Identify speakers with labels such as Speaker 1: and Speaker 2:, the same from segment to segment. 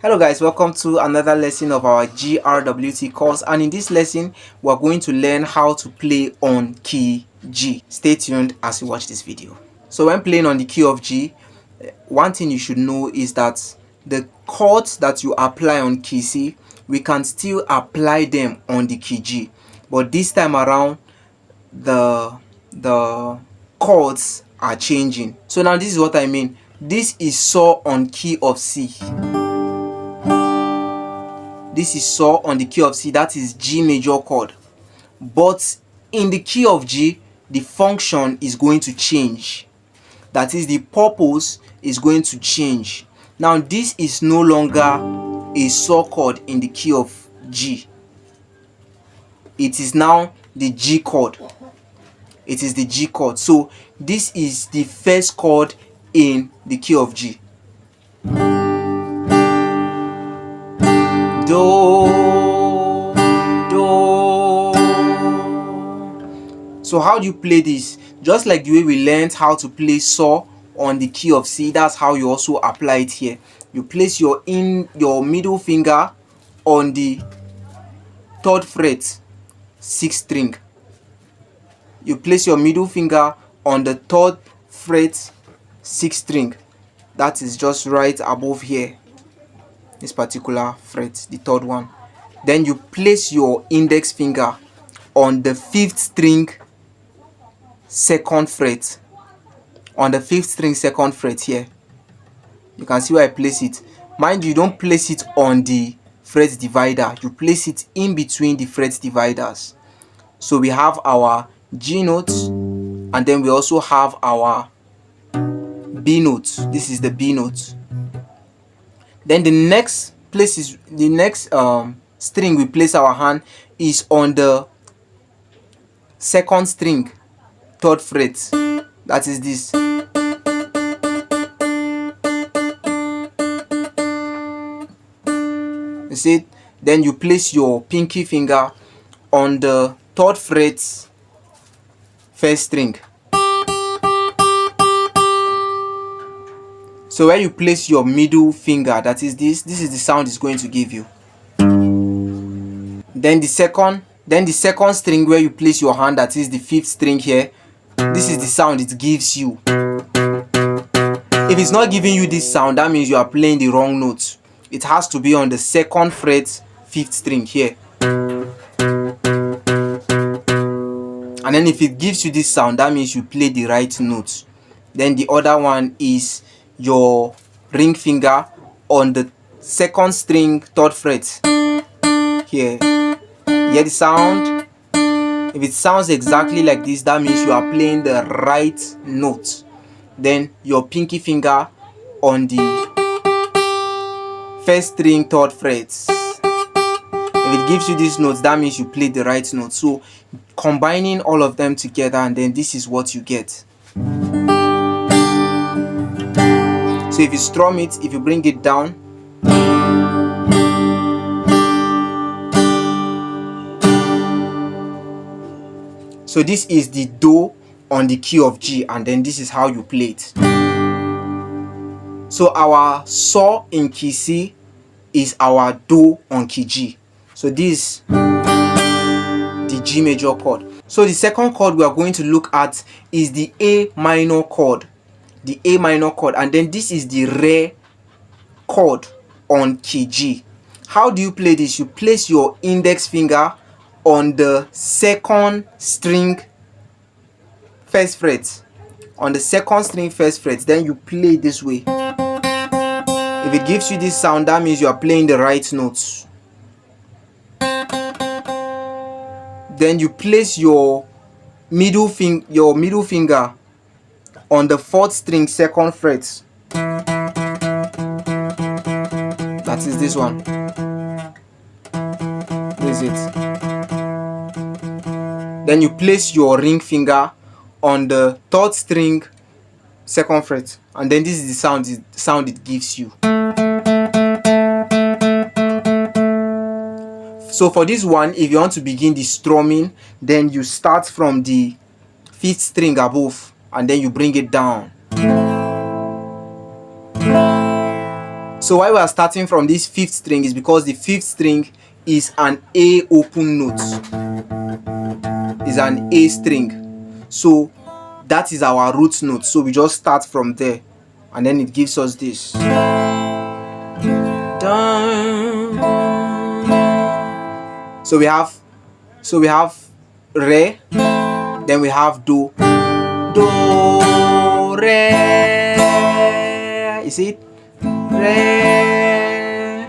Speaker 1: Hello guys, welcome to another lesson of our GRWT course, and in this lesson we're going to learn how to play on key G. Stay tuned as you watch this video. So when playing on the key of G, one thing you should know is that the chords that you apply on key C, we can still apply them on the key G, but this time around the chords are changing. So now this is what I mean. This is saw on key of C. This is saw on the key of C, that is G major chord. But in the key of G, the function is going to change. That is, the purpose is going to change. Now this is no longer a saw chord in the key of G. It is now the G chord. It is the G chord. So this is the first chord in the key of G. Do, do. So how do you play this? Just like the way we learned how to play saw on the key of C, that's how you also apply it here. You place your middle finger on the 3rd fret, 6th string. You place your middle finger on the 3rd fret, 6th string. That is just right above here. This particular fret, the 3rd one. Then you place your index finger on the 5th string, 2nd fret. On the 5th string, 2nd fret here. You can see where I place it. Mind you, don't place it on the fret divider. You place it in between the fret dividers. So we have our G note, and then we also have our B note. This is the B note. Then the next string we place our hand is on the 2nd string, 3rd fret. That is this. You see? Then you place your pinky finger on the 3rd fret, 1st string. So where you place your middle finger, that is this is the sound it's going to give you. Then the second string where you place your hand, that is the 5th string here, this is the sound it gives you. If it's not giving you this sound, that means you are playing the wrong note. It has to be on the 2nd fret, 5th string here. And then if it gives you this sound, that means you play the right note. Then the other one is your ring finger on the 2nd string, 3rd fret here. Hear the sound? If it sounds exactly like this, that means you are playing the right note. Then your pinky finger on the 1st string, 3rd fret. If it gives you this note, that means you played the right note. So combining all of them together, and then this is what you get. So if you strum it, if you bring it down, so this is the do on the key of G, and then this is how you play it. So our saw in key C is our do on key G. So this the G major chord. So the second chord we are going to look at is the A minor chord. The A minor chord, and then this is the re chord on key G. How do you play this? You place your index finger on the 2nd string, 1st fret. On the 2nd string, 1st fret. Then you play this way. If it gives you this sound, that means you are playing the right notes. Then you place your middle finger on the 4th string, 2nd fret. That is this one. This is it. Then you place your ring finger on the 3rd string, 2nd fret, and then this is the sound it gives you. So for this one, if you want to begin the strumming, then you start from the 5th string above, and then you bring it down. So why we are starting from this fifth string is because the fifth string is an A open note, is an A string, so that is our root note. So we just start from there, and then it gives us this. So we have re, then we have do, re. You see it? Re,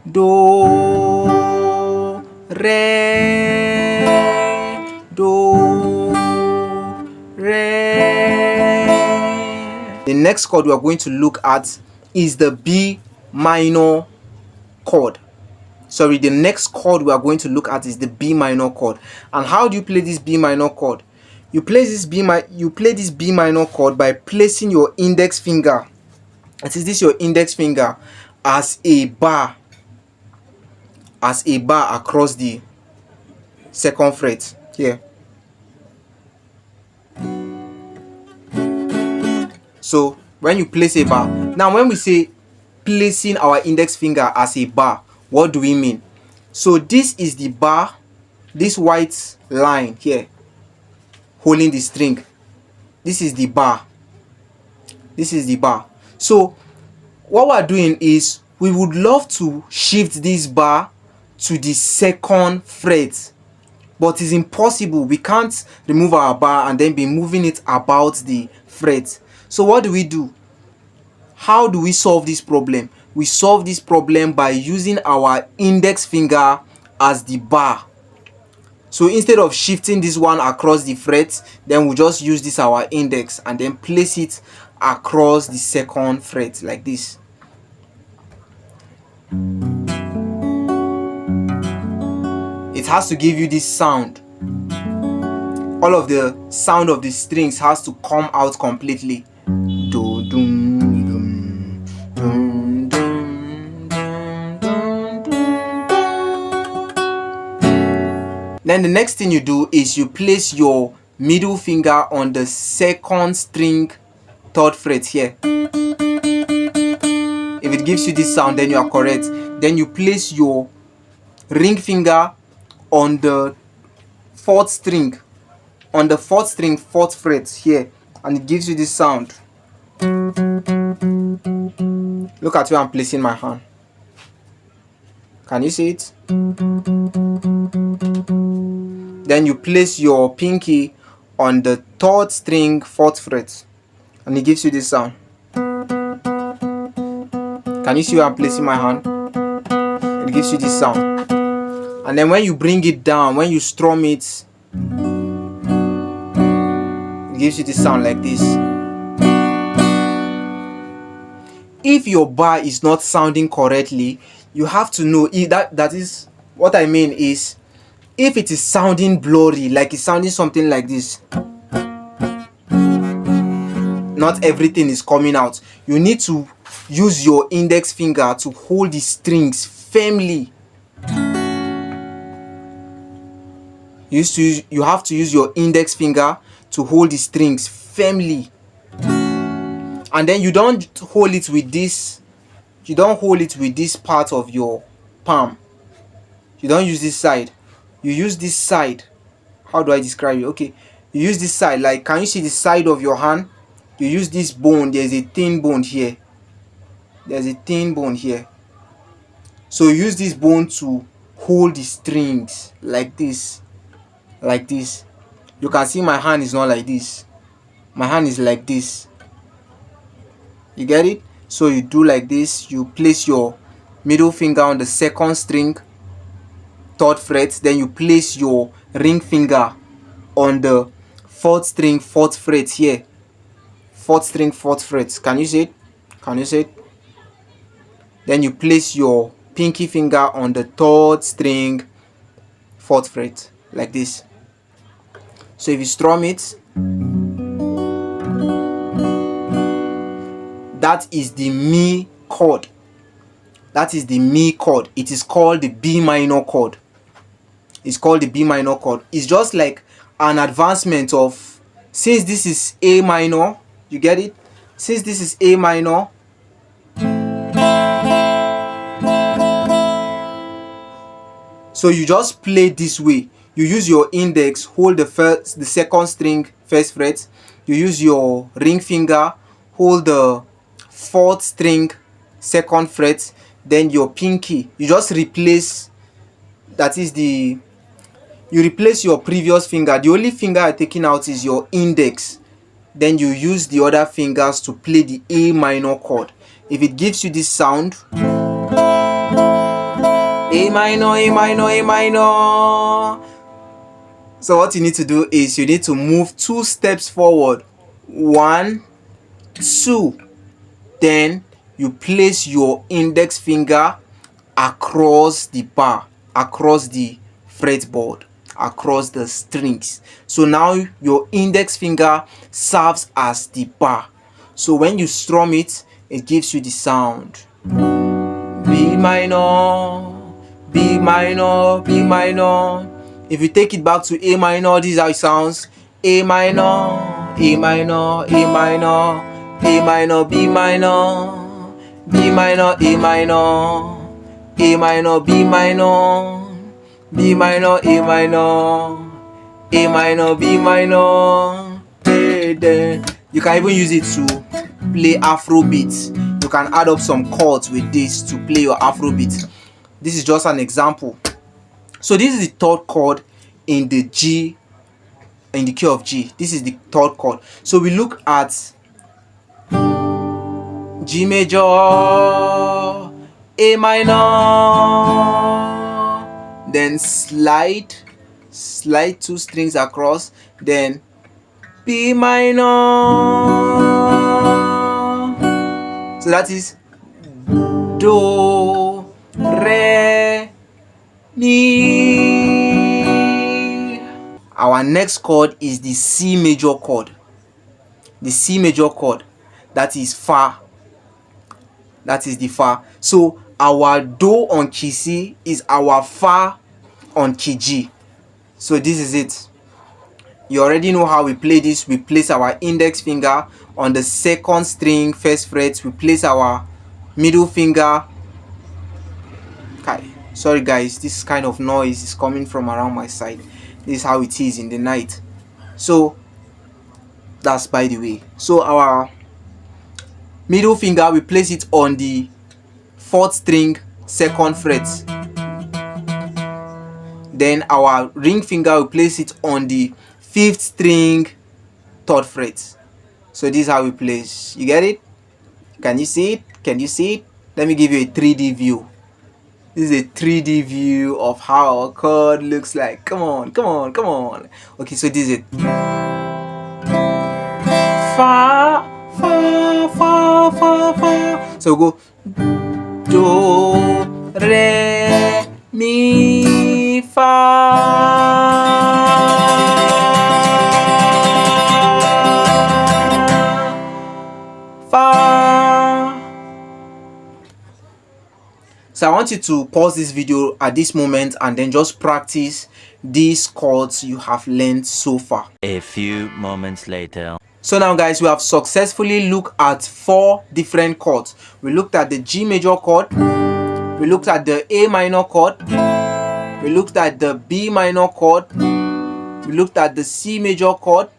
Speaker 1: do, re, do, re. The next chord we are going to look at is the B minor chord. Sorry, the next chord we are going to look at is the B minor chord. And how do you play this B minor chord? You play this B minor chord by placing your index finger. It is this your index finger as a bar across the second fret here. So when you place a bar, now when we say placing our index finger as a bar, what do we mean? So this is the bar, this white line here holding the string. This is the bar. This is the bar. So what we're doing is we would love to shift this bar to the second fret, but it's impossible. We can't remove our bar and then be moving it about the fret. So what do? How do we solve this problem? We solve this problem by using our index finger as the bar. So instead of shifting this one across the fret, then we'll just use this our index and then place it across the second fret like this. It has to give you this sound. All of the sound of the strings has to come out completely. Do, dum, dum, dum, dum, dum, dum, dum. Then the next thing you do is you place your middle finger on the second string, third fret here. If it gives you this sound, then you are correct. Then you place your ring finger on the fourth string, fourth fret here, and it gives you this sound. Look at where I'm placing my hand. Can you see it? Then you place your pinky on the third string, fourth fret, and it gives you this sound. Can you see where I'm placing my hand? It gives you this sound. And then when you bring it down, when you strum it, it gives you this sound like this. If your bar is not sounding correctly, you have to know that is what I mean is, if it is sounding blurry, like it's sounding something like this, not everything is coming out. You need to use your index finger to hold the strings firmly. You have to use your index finger to hold the strings firmly. And then you don't hold it with this. You don't hold it with this part of your palm. You don't use this side. You use this side. How do I describe it? Okay, you use this side. Like, can you see the side of your hand? You use this bone. There's a thin bone here. There's a thin bone here. So you use this bone to hold the strings like this. Like this. You can see my hand is not like this. My hand is like this. You get it? So you do like this. You place your middle finger on the second string, third fret. Then you place your ring finger on the fourth string, fourth fret here. Fourth string, fourth fret. Can you see it? Can you see it? Then you place your pinky finger on the third string, fourth fret, like this. So if you strum it, that is the Mi chord. That is the Mi chord. It is called the B minor chord. It's called the B minor chord. It's just like an advancement of, since this is A minor, you get it? Since this is A minor, So you just play this way. You use your index, hold the second string first fret. You use your ring finger, hold the fourth string second fret. Then your pinky, you just replace, that is the, you replace your previous finger. The only finger I'm taking out is your index. Then you use the other fingers to play the A minor chord. If it gives you this sound, A minor, A minor, A minor. So what you need to do is you need to move 2 steps forward. 1, 2. Then you place your index finger across the bar, across the fretboard, across the strings. So now your index finger serves as the bar. So when you strum it, it gives you the sound. B minor, B minor, B minor. If you take it back to A minor, this is how it sounds. A minor, A minor, A minor, A minor, B minor, B minor, A minor, A minor, B minor, B minor, A minor, A minor, B minor. Then you can even use it to play Afrobeat. You can add up some chords with this to play your Afrobeat. This is just an example. So this is the third chord in the G, in the key of G. This is the third chord. So we look at G major, A minor, then slide 2 strings across, then B minor. So that is do, re, mi. Our next chord is the C major chord. The C major chord, that is fa. That is the fa. So our do on key C is our fa on key G. So this is it. You already know how we play this. We place our index finger on the second string first fret. We place our middle finger. Okay, sorry guys, this kind of noise is coming from around my side. This is how it is in the night. So that's by the way. So our middle finger, we place it on the fourth string second fret. Then our ring finger, we place it on the fifth string third fret. So this is how we place. You get it? Can you see it? Can you see it? Let me give you a 3D view. This is a 3D view of how a chord looks like. Come on, come on, come on. Okay, so this is it. Fa, fa, fa, fa, fa. So we go do, re, mi, fa. So I want you to pause this video at this moment and then just practice these chords you have learned so far.
Speaker 2: A few moments later.
Speaker 1: So now guys, we have successfully looked at 4 different chords. We looked at the G major chord, we looked at the A minor chord, we looked at the B minor chord, we looked at the C major chord.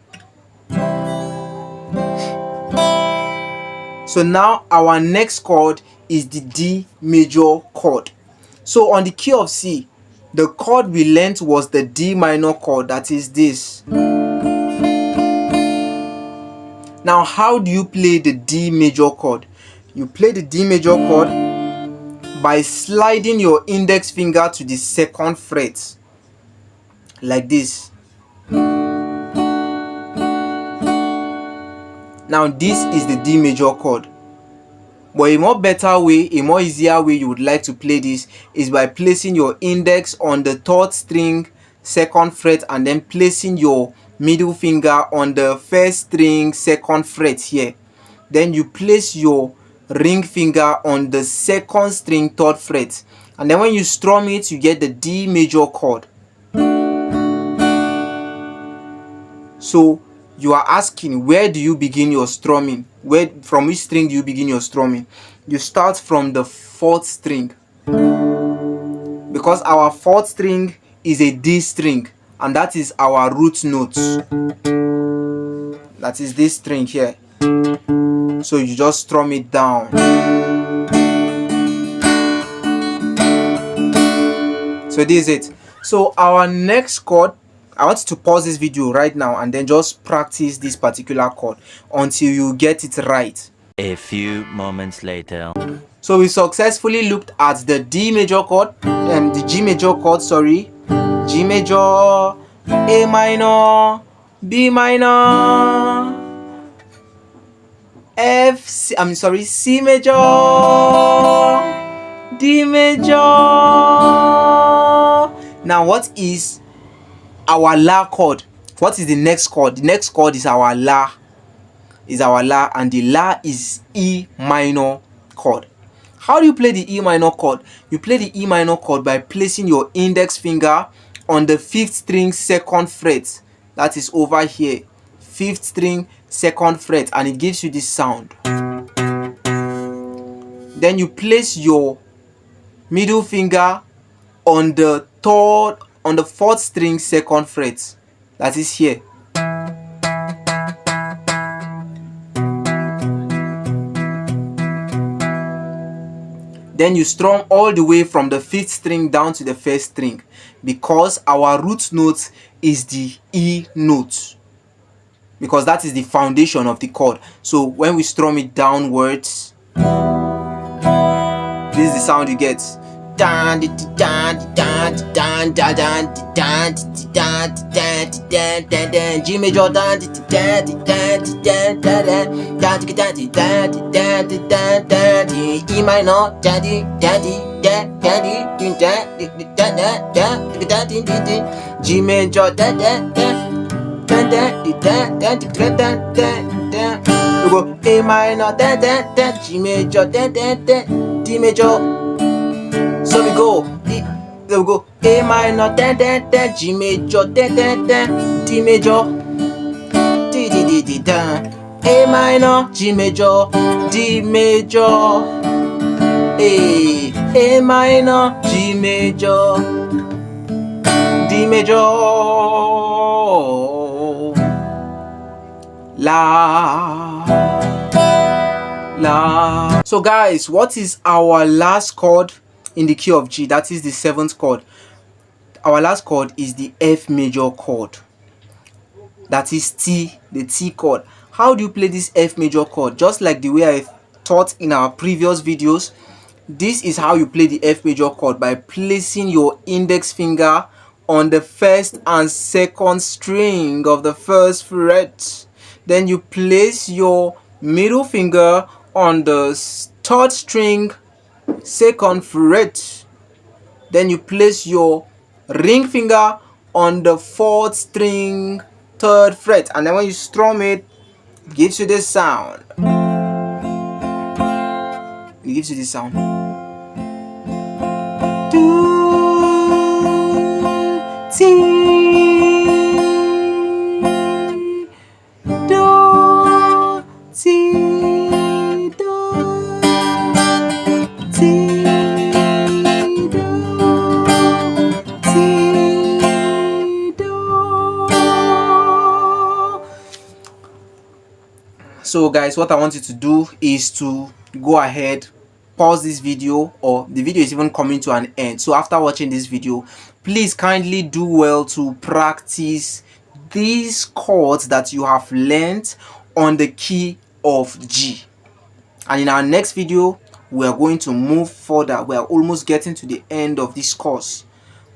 Speaker 1: So now our next chord is the D major chord. So on the key of C, the chord we learnt was the D minor chord, that is this. Now how do you play the D major chord? You play the D major chord by sliding your index finger to the second fret like this. Now this is the D major chord. But a more better way, a more easier way you would like to play this is by placing your index on the third string second fret and then placing your middle finger on the first string second fret here. Then you place your ring finger on the second string third fret, and then when you strum it, you get the D major chord. So you are asking, where do you begin your strumming? From which string do you begin your strumming? You start from the fourth string, because our fourth string is a D string, and that is our root note. That is this string here. So you just strum it down. So this is it. So our next chord, I want you to pause this video right now and then just practice this particular chord until you get it right.
Speaker 2: A few moments later.
Speaker 1: So we successfully looked at the D major chord, the G major chord, sorry, G major, A minor, B minor, C major, D major. Now what is our La chord? What is the next chord? The next chord is our La. And the La is E minor chord. How do you play the E minor chord? You play the E minor chord by placing your index finger on the 5th string 2nd fret. That is over here. 5th string 2nd fret, and it gives you this sound. Then you place your middle finger on the 4th string 2nd fret. That is here. Then you strum all the way from the 5th string down to the 1st string, because our root note is the E note, because that is the foundation of the chord. So when we strum it downwards, this is the sound you get. G major, E minor, G major, we go A minor, G major, D major. So we go A minor, G major, D major, A minor, G major, D major, A minor, G major, D major, La. So guys, what is our last chord in the key of G? That is the 7th chord. Our last chord is the F major chord. That is T, the T chord. How do you play this F major chord? Just like the way I taught in our previous videos, this is how you play the F major chord, by placing your index finger on the 1st and 2nd string of the 1st fret. Then you place your middle finger on the 3rd string 2nd fret. Then you place your ring finger on the 4th string 3rd fret, and then when you strum it, it gives you this sound. It gives you this sound. Do, ti, do, ti, do, ti, do, ti, do. So guys, what I want you to do is to go ahead, pause this video, or the video is even coming to an end. So after watching this video, please kindly do well to practice these chords that you have learned on the key of G. And in our next video, we are going to move further. We are almost getting to the end of this course,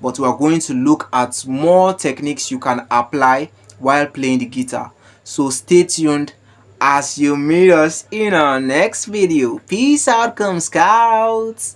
Speaker 1: but we are going to look at more techniques you can apply while playing the guitar. So stay tuned as you meet us in our next video. Peace out, Scouts.